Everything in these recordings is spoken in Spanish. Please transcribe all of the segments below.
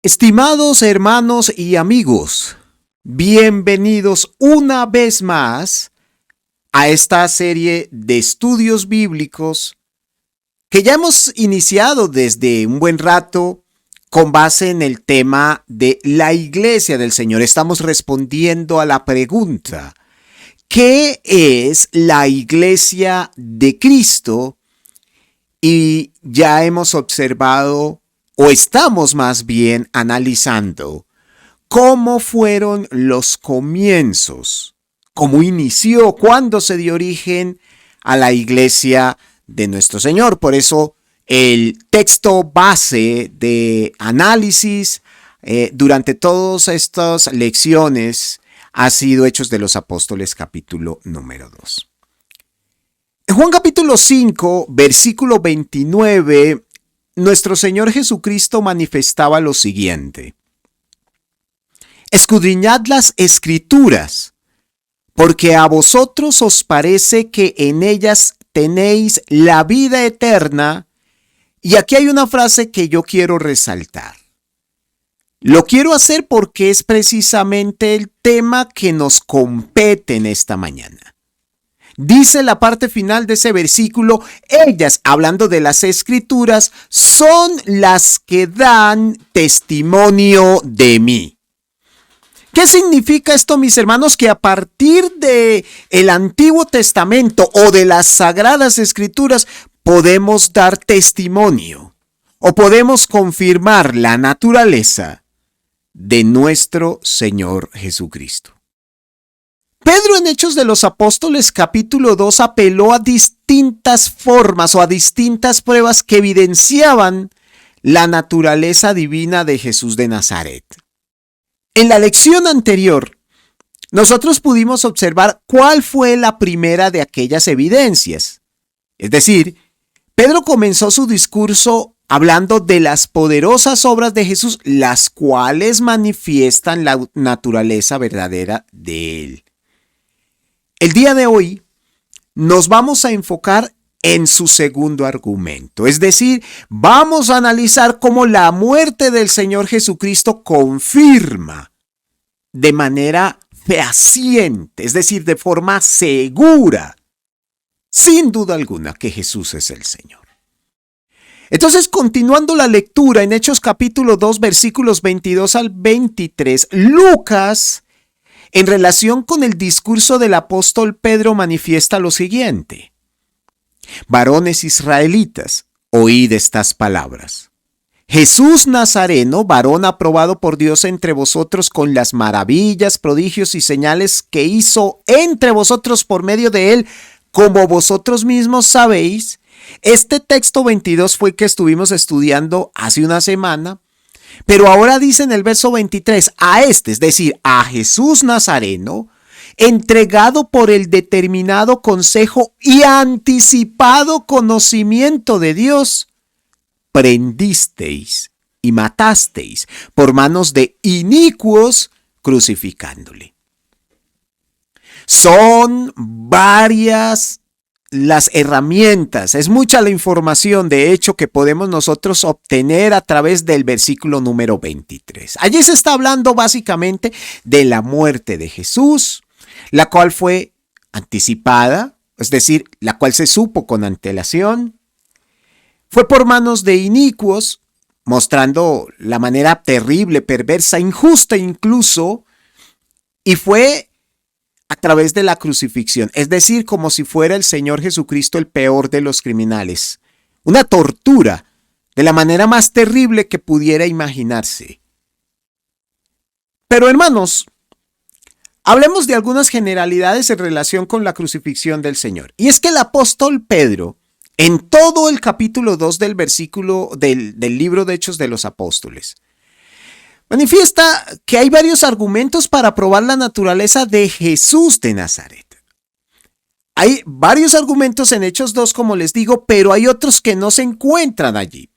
Estimados hermanos y amigos, bienvenidos una vez más a esta serie de estudios bíblicos que ya hemos iniciado desde un buen rato con base en el tema de la Iglesia del Señor. Estamos respondiendo a la pregunta: ¿qué es la Iglesia de Cristo? Y ya hemos observado, o estamos más bien analizando, cómo fueron los comienzos, cómo inició, cuándo se dio origen a la Iglesia de nuestro Señor. Por eso el texto base de análisis durante todas estas lecciones ha sido Hechos de los Apóstoles, capítulo número 2. En Juan capítulo 5, versículo 29, nuestro Señor Jesucristo manifestaba lo siguiente: escudriñad las Escrituras, porque a vosotros os parece que en ellas tenéis la vida eterna. Y aquí hay una frase que yo quiero resaltar. Lo quiero hacer porque es precisamente el tema que nos compete en esta mañana. Dice la parte final de ese versículo: ellas, hablando de las Escrituras, son las que dan testimonio de mí. ¿Qué significa esto, mis hermanos? Que a partir de el Antiguo Testamento o de las Sagradas Escrituras podemos dar testimonio o podemos confirmar la naturaleza de nuestro Señor Jesucristo. Pedro en Hechos de los Apóstoles capítulo 2 apeló a distintas formas o a distintas pruebas que evidenciaban la naturaleza divina de Jesús de Nazaret. En la lección anterior, nosotros pudimos observar cuál fue la primera de aquellas evidencias. Es decir, Pedro comenzó su discurso hablando de las poderosas obras de Jesús, las cuales manifiestan la naturaleza verdadera de él. El día de hoy nos vamos a enfocar en su segundo argumento, es decir, vamos a analizar cómo la muerte del Señor Jesucristo confirma de manera fehaciente, es decir, de forma segura, sin duda alguna, que Jesús es el Señor. Entonces, continuando la lectura en Hechos capítulo 2, versículos 22 al 23, Lucas, en relación con el discurso del apóstol Pedro, manifiesta lo siguiente: varones israelitas, oíd estas palabras. Jesús Nazareno, varón aprobado por Dios entre vosotros con las maravillas, prodigios y señales que hizo entre vosotros por medio de él, como vosotros mismos sabéis. Este texto 22 fue el que estuvimos estudiando hace una semana. Pero ahora dice en el verso 23, a este, es decir, a Jesús Nazareno, entregado por el determinado consejo y anticipado conocimiento de Dios, prendisteis y matasteis por manos de inicuos, crucificándole. Son varias las herramientas, es mucha la información de hecho que podemos nosotros obtener a través del versículo número 23. Allí se está hablando básicamente de la muerte de Jesús, la cual fue anticipada, es decir, la cual se supo con antelación. Fue por manos de inicuos, mostrando la manera terrible, perversa, injusta incluso, y fue a través de la crucifixión, es decir, como si fuera el Señor Jesucristo el peor de los criminales. Una tortura de la manera más terrible que pudiera imaginarse. Pero hermanos, hablemos de algunas generalidades en relación con la crucifixión del Señor. Y es que el apóstol Pedro, en todo el capítulo 2 del versículo del libro de Hechos de los Apóstoles, manifiesta que hay varios argumentos para probar la naturaleza de Jesús de Nazaret. Hay varios argumentos en Hechos 2, como les digo, pero hay otros que no se encuentran allí.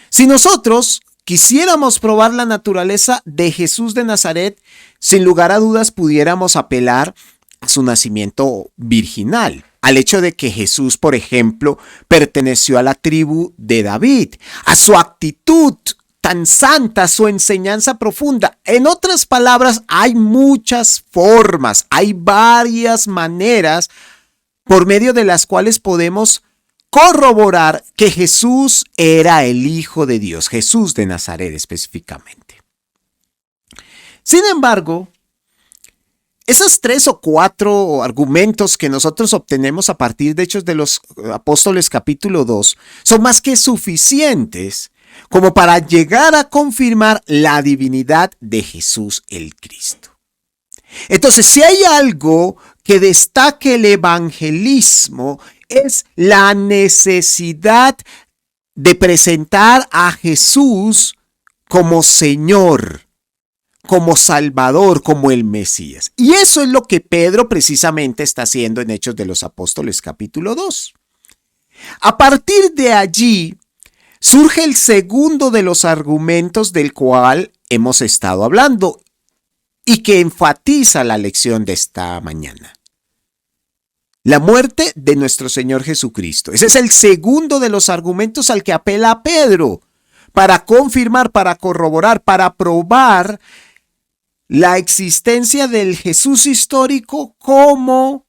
Si nosotros quisiéramos probar la naturaleza de Jesús de Nazaret, sin lugar a dudas pudiéramos apelar a su nacimiento virginal, al hecho de que Jesús, por ejemplo, perteneció a la tribu de David, a su actitud tan santa, su enseñanza profunda. En otras palabras, hay muchas formas, hay varias maneras por medio de las cuales podemos corroborar que Jesús era el Hijo de Dios, Jesús de Nazaret específicamente. Sin embargo, esos 3 o 4 argumentos que nosotros obtenemos a partir de Hechos de los Apóstoles capítulo 2 son más que suficientes como para llegar a confirmar la divinidad de Jesús el Cristo. Entonces, si hay algo que destaque el evangelismo, es la necesidad de presentar a Jesús como Señor, como Salvador, como el Mesías. Y eso es lo que Pedro precisamente está haciendo en Hechos de los Apóstoles capítulo 2. A partir de allí surge el segundo de los argumentos del cual hemos estado hablando y que enfatiza la lección de esta mañana. La muerte de nuestro Señor Jesucristo. Ese es el segundo de los argumentos al que apela Pedro para confirmar, para corroborar, para probar la existencia del Jesús histórico como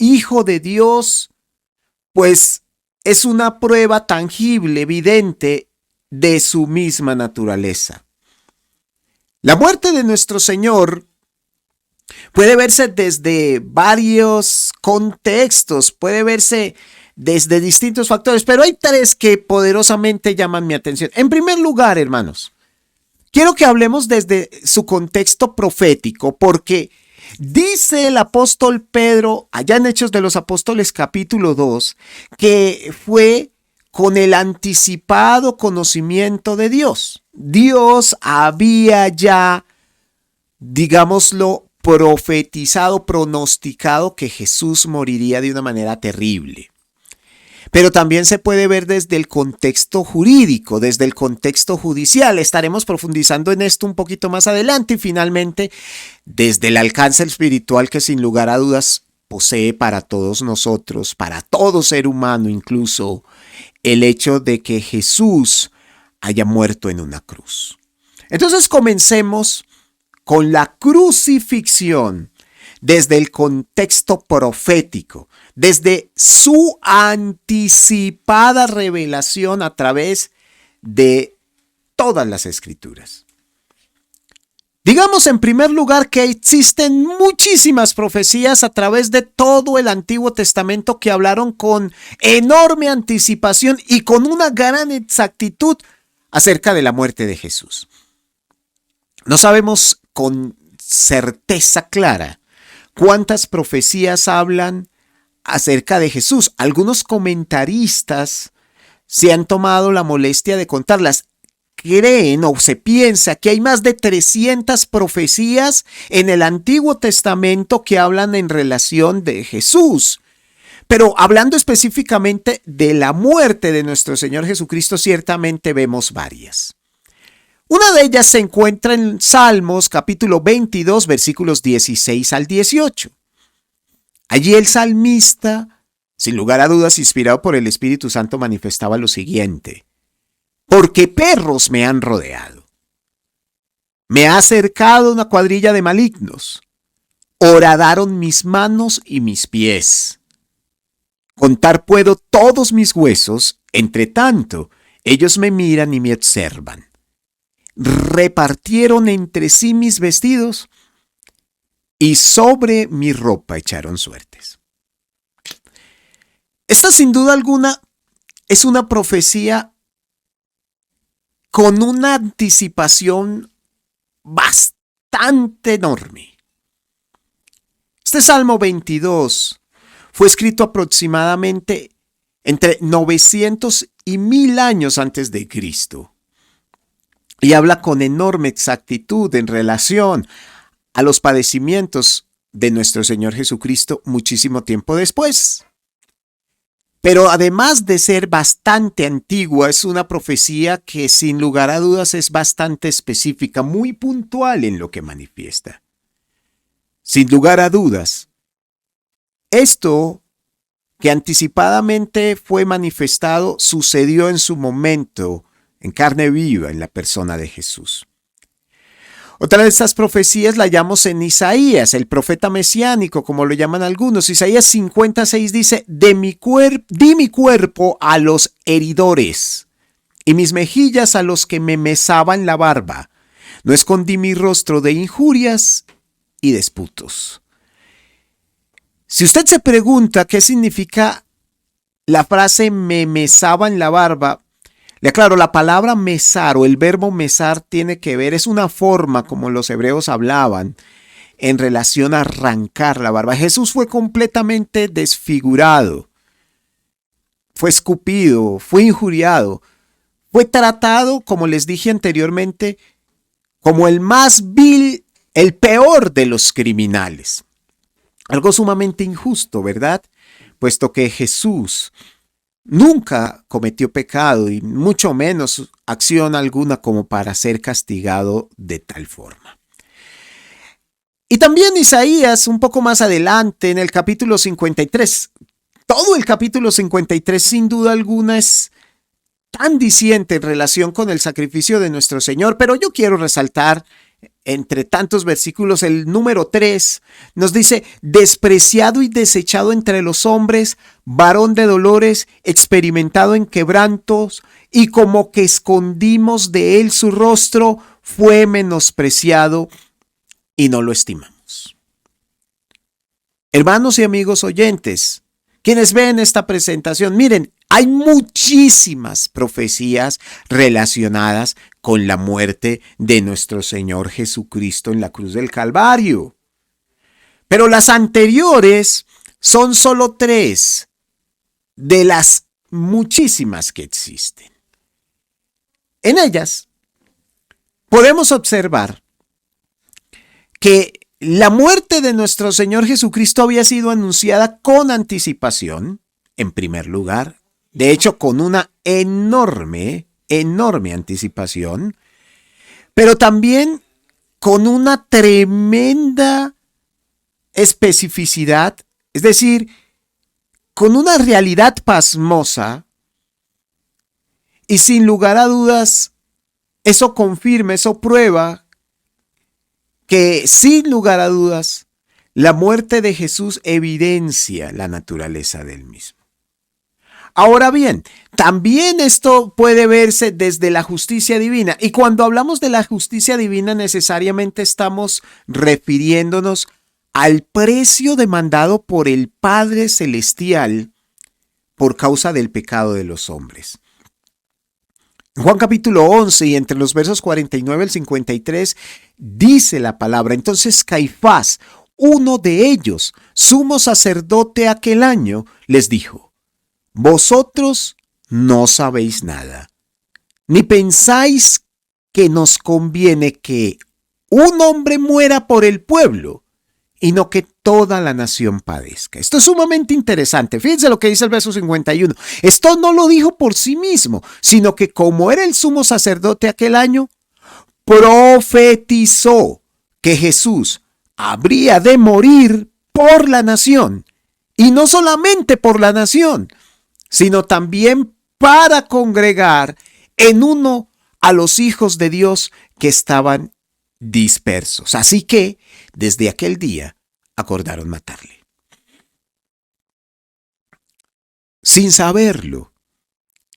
Hijo de Dios, pues es una prueba tangible, evidente de su misma naturaleza. La muerte de nuestro Señor puede verse desde varios contextos, puede verse desde distintos factores, pero hay 3 que poderosamente llaman mi atención. En primer lugar, hermanos, quiero que hablemos desde su contexto profético, porque dice el apóstol Pedro, allá en Hechos de los Apóstoles capítulo 2, que fue con el anticipado conocimiento de Dios. Dios había ya, digámoslo, profetizado, pronosticado que Jesús moriría de una manera terrible. Pero también se puede ver desde el contexto jurídico, desde el contexto judicial. Estaremos profundizando en esto un poquito más adelante y finalmente desde el alcance espiritual que sin lugar a dudas posee para todos nosotros, para todo ser humano incluso, el hecho de que Jesús haya muerto en una cruz. Entonces comencemos con la crucifixión desde el contexto profético, desde su anticipada revelación a través de todas las escrituras. Digamos en primer lugar que existen muchísimas profecías a través de todo el Antiguo Testamento que hablaron con enorme anticipación y con una gran exactitud acerca de la muerte de Jesús. No sabemos con certeza clara cuántas profecías hablan acerca de Jesús. Algunos comentaristas se han tomado la molestia de contarlas. Creen o se piensa que hay más de 300 profecías en el Antiguo Testamento que hablan en relación de Jesús. Pero hablando específicamente de la muerte de nuestro Señor Jesucristo, ciertamente vemos varias. Una de ellas se encuentra en Salmos capítulo 22, versículos 16 al 18. Allí el salmista, sin lugar a dudas inspirado por el Espíritu Santo, manifestaba lo siguiente: porque perros me han rodeado. Me ha acercado una cuadrilla de malignos. Horadaron mis manos y mis pies. Contar puedo todos mis huesos, entre tanto, ellos me miran y me observan. Repartieron entre sí mis vestidos y sobre mi ropa echaron suertes. Esta sin duda alguna es una profecía con una anticipación bastante enorme. Este Salmo 22 fue escrito aproximadamente entre 900 y 1000 años antes de Cristo y habla con enorme exactitud en relación a los padecimientos de nuestro Señor Jesucristo muchísimo tiempo después. Pero además de ser bastante antigua, es una profecía que sin lugar a dudas es bastante específica, muy puntual en lo que manifiesta. Sin lugar a dudas, esto que anticipadamente fue manifestado sucedió en su momento en carne viva en la persona de Jesús. Otra de estas profecías la hallamos en Isaías, el profeta mesiánico, como lo llaman algunos. Isaías 56 dice, di mi cuerpo a los heridores y mis mejillas a los que me mesaban la barba. No escondí mi rostro de injurias y disputos. Si usted se pregunta qué significa la frase me mesaban la barba, le aclaro, la palabra mesar o el verbo mesar tiene que ver, es una forma como los hebreos hablaban en relación a arrancar la barba. Jesús fue completamente desfigurado, fue escupido, fue injuriado, fue tratado, como les dije anteriormente, como el más vil, el peor de los criminales. Algo sumamente injusto, ¿verdad? Puesto que Jesús nunca cometió pecado y mucho menos acción alguna como para ser castigado de tal forma. Y también Isaías, un poco más adelante, en el capítulo 53, todo el capítulo 53 sin duda alguna es tan diciente en relación con el sacrificio de nuestro Señor, pero yo quiero resaltar entre tantos versículos, el número 3 nos dice, despreciado y desechado entre los hombres, varón de dolores, experimentado en quebrantos, y como que escondimos de él su rostro, fue menospreciado y no lo estimamos. Hermanos y amigos oyentes, quienes ven esta presentación, miren, hay muchísimas profecías relacionadas con la muerte de nuestro Señor Jesucristo en la cruz del Calvario. Pero las anteriores son solo 3 de las muchísimas que existen. En ellas podemos observar que la muerte de nuestro Señor Jesucristo había sido anunciada con anticipación, en primer lugar, de hecho con una enorme anticipación, pero también con una tremenda especificidad, es decir, con una realidad pasmosa, y sin lugar a dudas, eso confirma, eso prueba que sin lugar a dudas, la muerte de Jesús evidencia la naturaleza del mismo. Ahora bien, también esto puede verse desde la justicia divina. Y cuando hablamos de la justicia divina, necesariamente estamos refiriéndonos al precio demandado por el Padre Celestial por causa del pecado de los hombres. En Juan capítulo 11 y entre los versos 49 al 53 dice la palabra, entonces Caifás, uno de ellos, sumo sacerdote aquel año, les dijo, vosotros no sabéis nada, ni pensáis que nos conviene que un hombre muera por el pueblo y no que toda la nación padezca. Esto es sumamente interesante. Fíjense lo que dice el verso 51. Esto no lo dijo por sí mismo, sino que como era el sumo sacerdote aquel año, profetizó que Jesús habría de morir por la nación. Y no solamente por la nación, sino también para congregar en uno a los hijos de Dios que estaban dispersos. Así que, desde aquel día, acordaron matarle. Sin saberlo,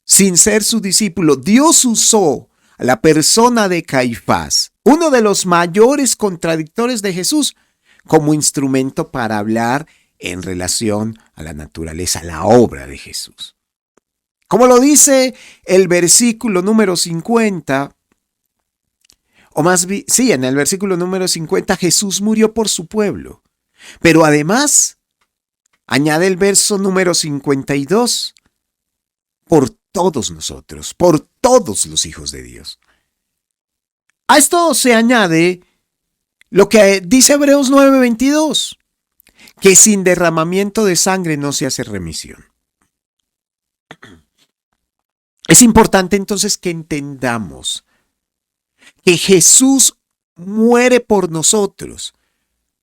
sin ser su discípulo, Dios usó a la persona de Caifás, uno de los mayores contradictores de Jesús, como instrumento para hablar en relación a la naturaleza, a la obra de Jesús. Como lo dice el versículo número 50, o más bien, sí, en el versículo número 50, Jesús murió por su pueblo. Pero además, añade el verso número 52, por todos nosotros, por todos los hijos de Dios. A esto se añade lo que dice Hebreos 9:22, que sin derramamiento de sangre no se hace remisión. Es importante entonces que entendamos que Jesús muere por nosotros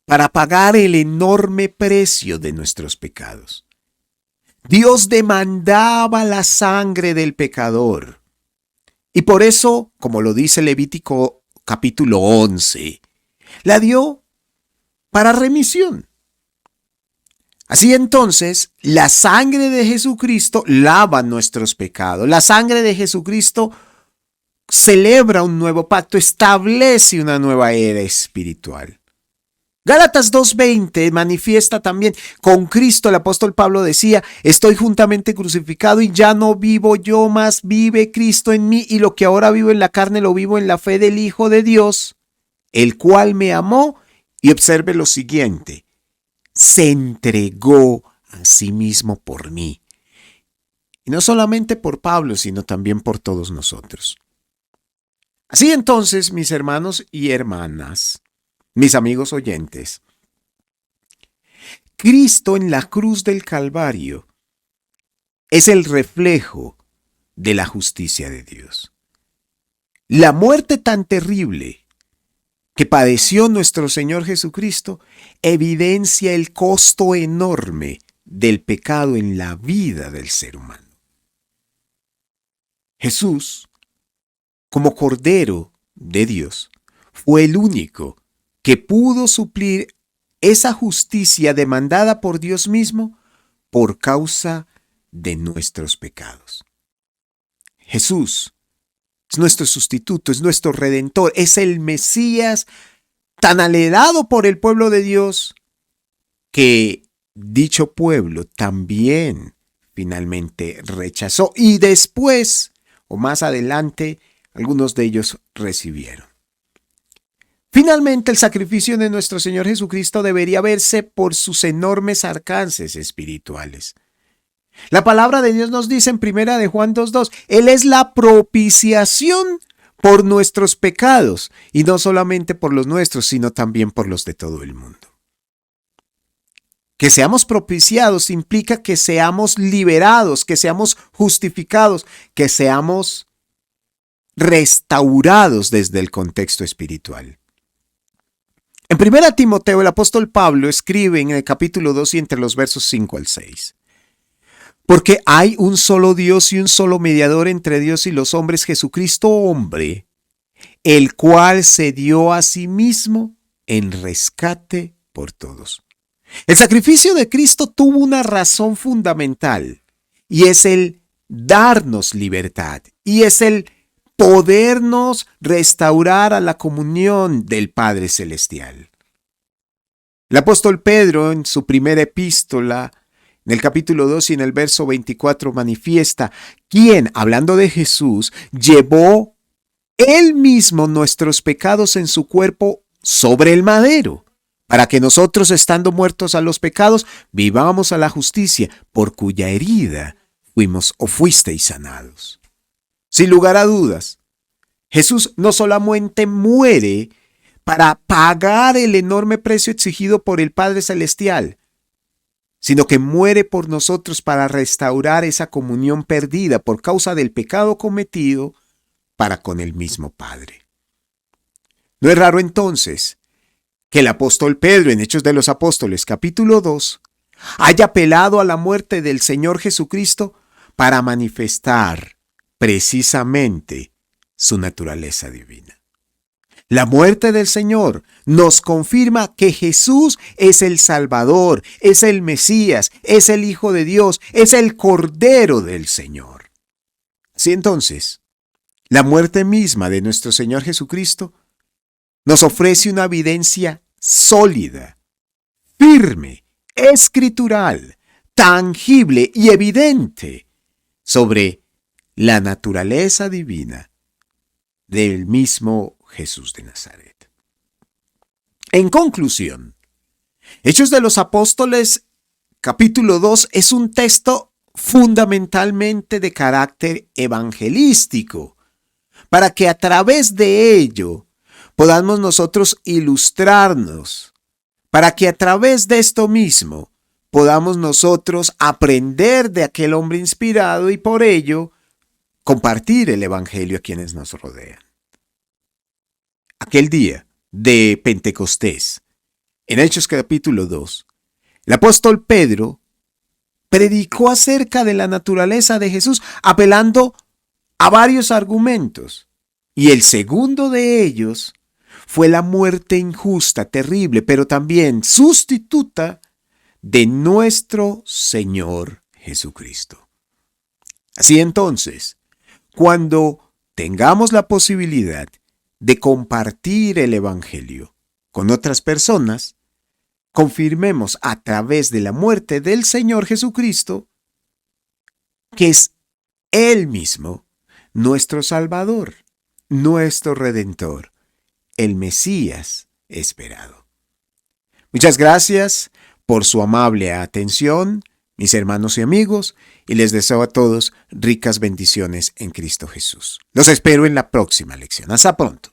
para pagar el enorme precio de nuestros pecados. Dios demandaba la sangre del pecador Y por eso, como lo dice Levítico capítulo 11, la dio para remisión. Así entonces, la sangre de Jesucristo lava nuestros pecados. La sangre de Jesucristo celebra un nuevo pacto, establece una nueva era espiritual. Gálatas 2:20 manifiesta también, con Cristo el apóstol Pablo decía, estoy juntamente crucificado y ya no vivo yo, mas vive Cristo en mí, y lo que ahora vivo en la carne lo vivo en la fe del Hijo de Dios, el cual me amó. Y observe lo siguiente, se entregó a sí mismo por mí. Y no solamente por Pablo, sino también por todos nosotros. Así entonces, mis hermanos y hermanas, mis amigos oyentes, Cristo en la cruz del Calvario es el reflejo de la justicia de Dios. La muerte tan terrible que padeció nuestro Señor Jesucristo evidencia el costo enorme del pecado en la vida del ser humano. Jesús, como Cordero de Dios, fue el único que pudo suplir esa justicia demandada por Dios mismo por causa de nuestros pecados. Jesús es nuestro sustituto, es nuestro redentor, es el Mesías tan anhelado por el pueblo de Dios que dicho pueblo también finalmente rechazó y después o más adelante algunos de ellos recibieron. Finalmente, el sacrificio de nuestro Señor Jesucristo debería verse por sus enormes alcances espirituales. La palabra de Dios nos dice en 1 Juan 2:2, Él es la propiciación por nuestros pecados, y no solamente por los nuestros, sino también por los de todo el mundo. Que seamos propiciados implica que seamos liberados, que seamos justificados, que seamos restaurados desde el contexto espiritual. En 1 Timoteo, el apóstol Pablo escribe en el capítulo 2 y entre los versos 5 al 6. Porque hay un solo Dios y un solo mediador entre Dios y los hombres, Jesucristo hombre, el cual se dio a sí mismo en rescate por todos. El sacrificio de Cristo tuvo una razón fundamental y es el darnos libertad y es el podernos restaurar a la comunión del Padre Celestial. El apóstol Pedro en su primera epístola, en el capítulo 2 y en el verso 24 manifiesta, quien, hablando de Jesús, llevó él mismo nuestros pecados en su cuerpo sobre el madero, para que nosotros, estando muertos a los pecados, vivamos a la justicia, por cuya herida fuimos o fuisteis sanados. Sin lugar a dudas, Jesús no solamente muere para pagar el enorme precio exigido por el Padre Celestial, sino que muere por nosotros para restaurar esa comunión perdida por causa del pecado cometido para con el mismo Padre. No es raro entonces que el apóstol Pedro en Hechos de los Apóstoles capítulo 2 haya apelado a la muerte del Señor Jesucristo para manifestar precisamente su naturaleza divina. La muerte del Señor nos confirma que Jesús es el Salvador, es el Mesías, es el Hijo de Dios, es el Cordero del Señor. Así entonces, la muerte misma de nuestro Señor Jesucristo nos ofrece una evidencia sólida, firme, escritural, tangible y evidente sobre la naturaleza divina del mismo Jesús de Nazaret. En conclusión, Hechos de los Apóstoles capítulo 2 es un texto fundamentalmente de carácter evangelístico, para que a través de ello podamos nosotros ilustrarnos, para que a través de esto mismo podamos nosotros aprender de aquel hombre inspirado y por ello compartir el evangelio a quienes nos rodean. Aquel día de Pentecostés, en Hechos capítulo 2, el apóstol Pedro predicó acerca de la naturaleza de Jesús, apelando a varios argumentos. Y el segundo de ellos fue la muerte injusta, terrible, pero también sustituta de nuestro Señor Jesucristo. Así entonces, cuando tengamos la posibilidad de compartir el Evangelio con otras personas, confirmemos a través de la muerte del Señor Jesucristo que es Él mismo nuestro Salvador, nuestro Redentor, el Mesías esperado. Muchas gracias por su amable atención, mis hermanos y amigos, y les deseo a todos ricas bendiciones en Cristo Jesús. Los espero en la próxima lección. Hasta pronto.